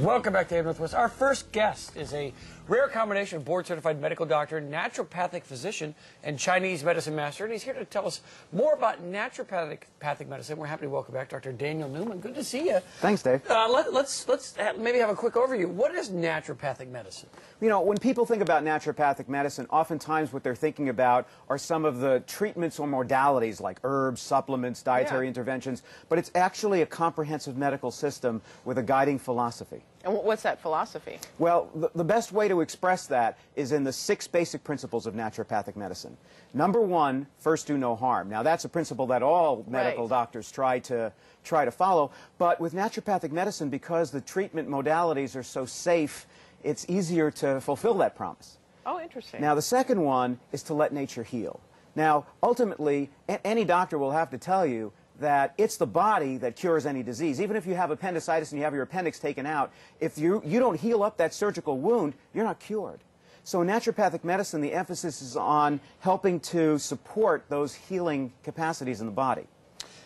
Welcome back to AM Northwest. Our first guest is a rare combination of board-certified medical doctor, naturopathic physician, and Chinese medicine master. And he's here to tell us more about naturopathic medicine. We're happy to welcome back Dr. Daniel Newman. Good to see you. Thanks, Dave. Let's maybe have a quick overview. What is naturopathic medicine? You know, when people think about naturopathic medicine, oftentimes what they're thinking about are some of the treatments or modalities like herbs, supplements, dietary interventions, but it's actually a comprehensive medical system with a guiding philosophy. And what's that philosophy? Well, the best way to express that is in the 6 basic principles of naturopathic medicine. Number 1, first do no harm. Now, that's a principle that all medical doctors try to follow, but with naturopathic medicine, because the treatment modalities are so safe, it's easier to fulfill that promise. Oh, interesting. Now, the second one is to let nature heal. Now, ultimately, any doctor will have to tell you that it's the body that cures any disease. Even if you have appendicitis and you have your appendix taken out, if you don't heal up that surgical wound, you're not cured. So in naturopathic medicine, the emphasis is on helping to support those healing capacities in the body.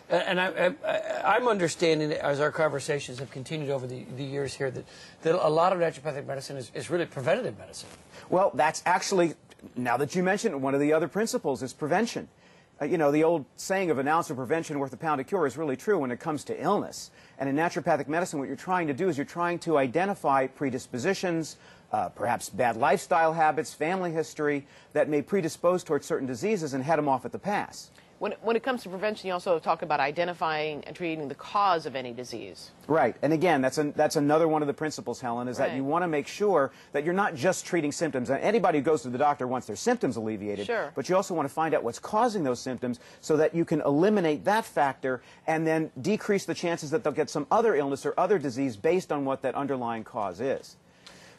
And I'm understanding, as our conversations have continued over the years here, that a lot of naturopathic medicine is really preventative medicine. Well, that's actually, now that you mention it, one of the other principles is prevention. You know, the old saying of an ounce of prevention worth a pound of cure is really true when it comes to illness. And in naturopathic medicine, what you're trying to do is you're trying to identify predispositions, perhaps bad lifestyle habits, family history, that may predispose towards certain diseases and head them off at the pass. When it comes to prevention, you also talk about identifying and treating the cause of any disease. Right. And again, that's another one of the principles, Helen, is that you want to make sure that you're not just treating symptoms. And anybody who goes to the doctor wants their symptoms alleviated. But you also want to find out what's causing those symptoms so that you can eliminate that factor and then decrease the chances that they'll get some other illness or other disease based on what that underlying cause is.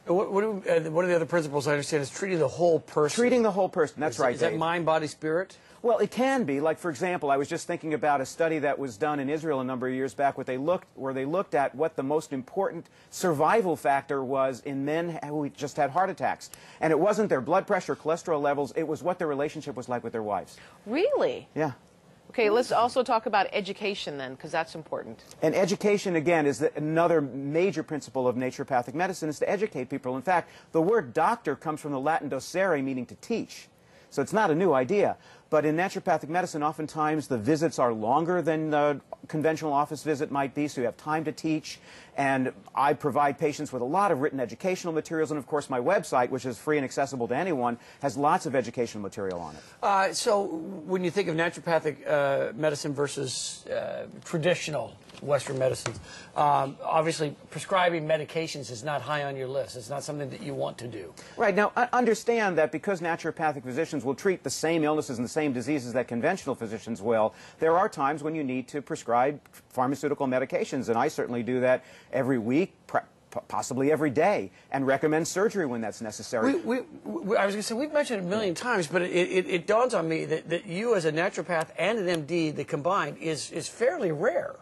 One of the other principles I understand is treating the whole person. Treating the whole person, that's right, Is that mind, body, spirit? Well, it can be. Like, for example, I was just thinking about a study that was done in Israel a number of years back where they looked at what the most important survival factor was in men who just had heart attacks. And it wasn't their blood pressure, cholesterol levels, it was what their relationship was like with their wives. Really? Yeah. Okay, let's also talk about education then, because that's important. And education, again, is another major principle of naturopathic medicine, is to educate people. In fact, the word doctor comes from the Latin docere, meaning to teach. So it's not a new idea. But in naturopathic medicine, oftentimes the visits are longer than the conventional office visit might be, so you have time to teach. And I provide patients with a lot of written educational materials. And, of course, my website, which is free and accessible to anyone, has lots of educational material on it. So when you think of naturopathic medicine versus traditional Western medicines, obviously prescribing medications is not high on your list. It's not something that you want to do. Right. Now, understand that because naturopathic physicians will treat the same illnesses and the same diseases that conventional physicians will, there are times when you need to prescribe pharmaceutical medications, and I certainly do that every week, possibly every day, and recommend surgery when that's necessary. I was going to say, we've mentioned it a million times, but it dawns on me that you as a naturopath and an MD, the combined, is fairly rare.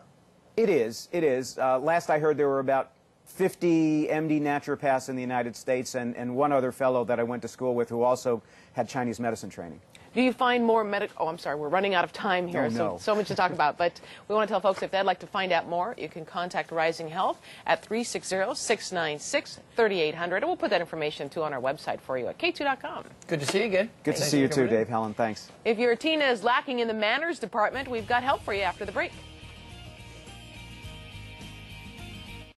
It is. It is. Last I heard, there were about 50 MD naturopaths in the United States and one other fellow that I went to school with who also had Chinese medicine training. Do you find more oh, I'm sorry, we're running out of time here, so much to talk about. But we want to tell folks if they'd like to find out more, you can contact Rising Health at 360-696-3800. And we'll put that information, too, on our website for you at K2.com. Good to see you again. Good to see you, too, Dave. Helen, thanks. If your Tina is lacking in the manners department, we've got help for you after the break.